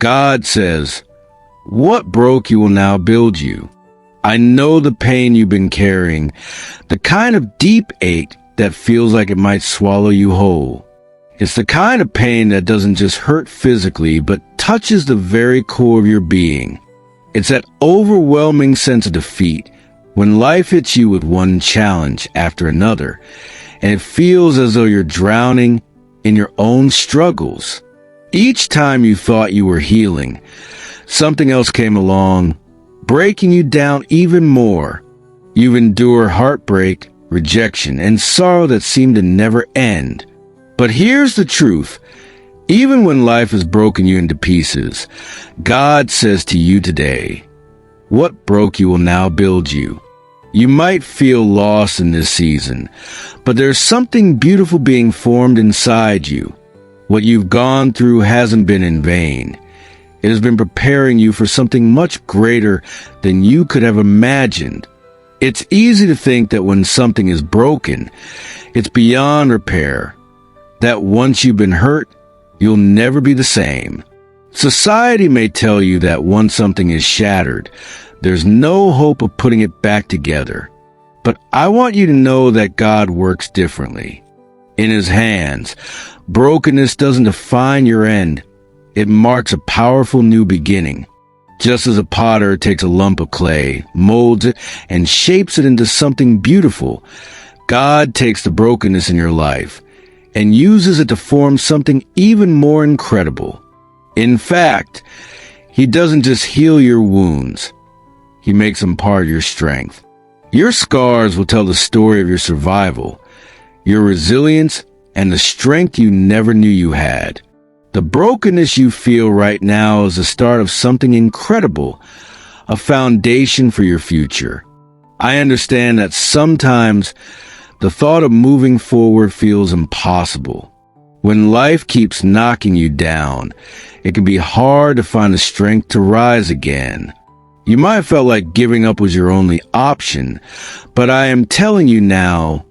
God says, "What broke you will now build you." I know the pain you've been carrying, the kind of deep ache that feels like it might swallow you whole. It's the kind of pain that doesn't just hurt physically, but touches the very core of your being. It's that overwhelming sense of defeat when life hits you with one challenge after another, and it feels as though you're drowning in your own struggles. Each time you thought you were healing, something else came along, breaking you down even more. You've endured heartbreak, rejection, and sorrow that seemed to never end. But here's the truth. Even when life has broken you into pieces, God says to you today, "What broke you will now build you." You might feel lost in this season, but there's something beautiful being formed inside you. What you've gone through hasn't been in vain. It has been preparing you for something much greater than you could have imagined. It's easy to think that when something is broken, it's beyond repair, that once you've been hurt, you'll never be the same. Society may tell you that once something is shattered, there's no hope of putting it back together. But I want you to know that God works differently. In His hands, brokenness doesn't define your end. It marks a powerful new beginning. Just as a potter takes a lump of clay, molds it, and shapes it into something beautiful, God takes the brokenness in your life and uses it to form something even more incredible. In fact, He doesn't just heal your wounds. He makes them part of your strength. Your scars will tell the story of your survival, your resilience, and the strength you never knew you had. The brokenness you feel right now is the start of something incredible, a foundation for your future. I understand that sometimes the thought of moving forward feels impossible. When life keeps knocking you down, it can be hard to find the strength to rise again. You might have felt like giving up was your only option, but I am telling you now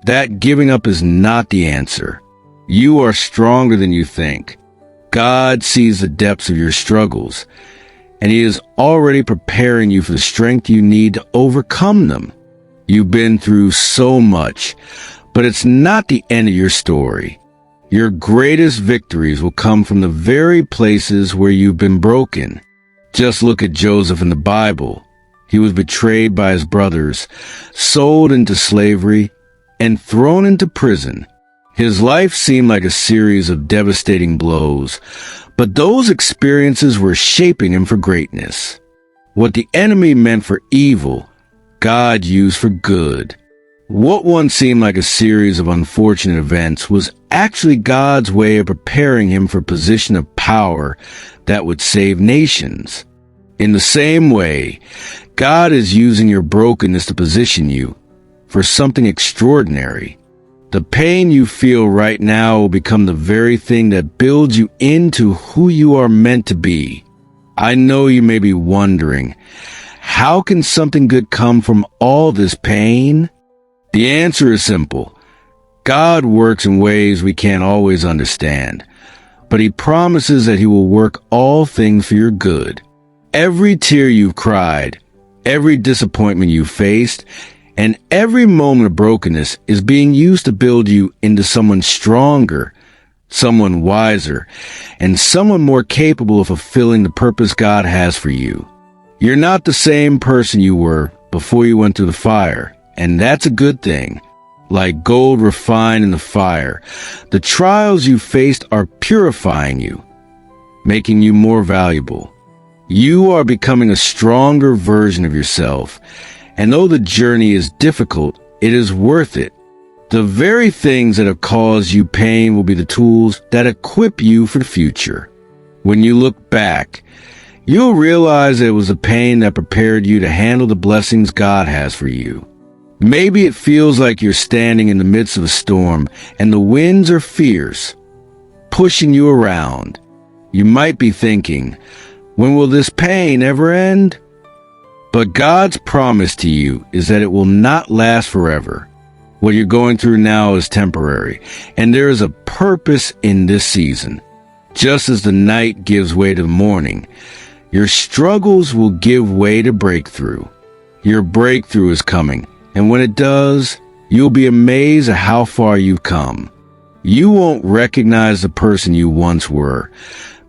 that giving up is not the answer. You are stronger than you think. God sees the depths of your struggles, and He is already preparing you for the strength you need to overcome them. You've been through so much, but it's not the end of your story. Your greatest victories will come from the very places where you've been broken. Just look at Joseph in the Bible. He was betrayed by his brothers, sold into slavery, and thrown into prison. His life seemed like a series of devastating blows, but those experiences were shaping him for greatness. What the enemy meant for evil, God used for good. What once seemed like a series of unfortunate events was actually God's way of preparing him for a position of power that would save nations. In the same way, God is using your brokenness to position you for something extraordinary. The pain you feel right now will become the very thing that builds you into who you are meant to be. I know you may be wondering, how can something good come from all this pain? The answer is simple. God works in ways we can't always understand, but He promises that He will work all things for your good. Every tear you've cried, every disappointment you faced, and every moment of brokenness is being used to build you into someone stronger, someone wiser, and someone more capable of fulfilling the purpose God has for you. You're not the same person you were before you went through the fire, and that's a good thing. Like gold refined in the fire, the trials you faced are purifying you, making you more valuable. You are becoming a stronger version of yourself, and though the journey is difficult, it is worth it. The very things that have caused you pain will be the tools that equip you for the future. When you look back, you'll realize that it was the pain that prepared you to handle the blessings God has for you. Maybe it feels like you're standing in the midst of a storm and the winds are fierce, pushing you around. You might be thinking, when will this pain ever end? But God's promise to you is that it will not last forever. What you're going through now is temporary, and there is a purpose in this season. Just as the night gives way to the morning, your struggles will give way to breakthrough. Your breakthrough is coming, and when it does, you'll be amazed at how far you've come. You won't recognize the person you once were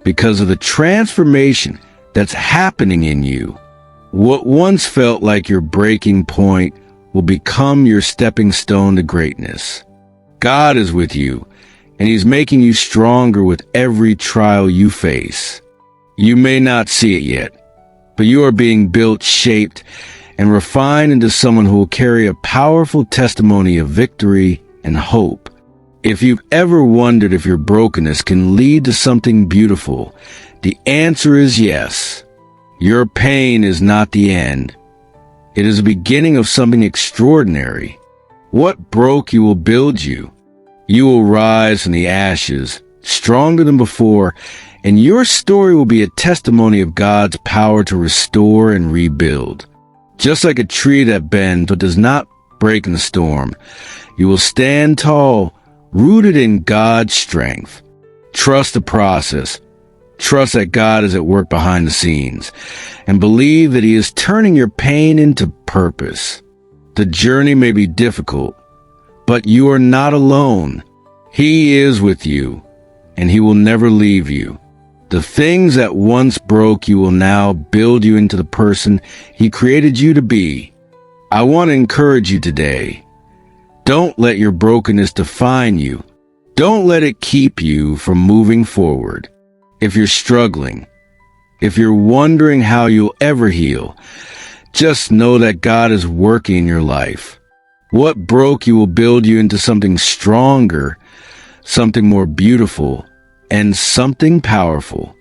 because of the transformation that's happening in you. What once felt like your breaking point will become your stepping stone to greatness. God is with you, and He's making you stronger with every trial you face. You may not see it yet, but you are being built, shaped, and refined into someone who will carry a powerful testimony of victory and hope. If you've ever wondered if your brokenness can lead to something beautiful, the answer is yes. Your pain is not the end. It is the beginning of something extraordinary. What broke you will build you. You will rise from the ashes, stronger than before, and your story will be a testimony of God's power to restore and rebuild. Just like a tree that bends but does not break in the storm, you will stand tall, rooted in God's strength. Trust the process. Trust that God is at work behind the scenes, and believe that He is turning your pain into purpose. The journey may be difficult, but you are not alone. He is with you, and He will never leave you. The things that once broke you will now build you into the person He created you to be. I want to encourage you today. Don't let your brokenness define you. Don't let it keep you from moving forward. If you're struggling, if you're wondering how you'll ever heal, just know that God is working in your life. What broke you will build you into something stronger, something more beautiful, and something powerful.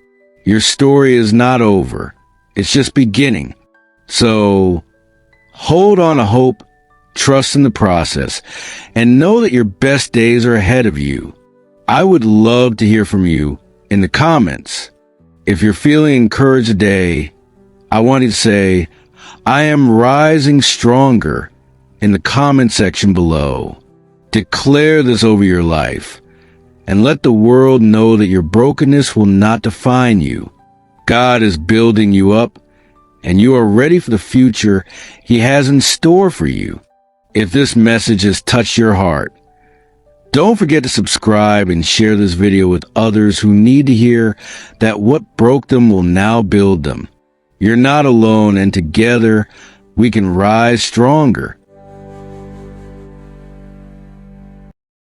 Your story is not over. It's just beginning. So hold on to hope, trust in the process, and know that your best days are ahead of you. I would love to hear from you in the comments. If you're feeling encouraged today, I want you to say, I am rising stronger in the comment section below. Declare this over your life and let the world know that your brokenness will not define you. God is building you up and you are ready for the future He has in store for you. If this message has touched your heart, don't forget to subscribe and share this video with others who need to hear that what broke them will now build them. You're not alone, and together we can rise stronger.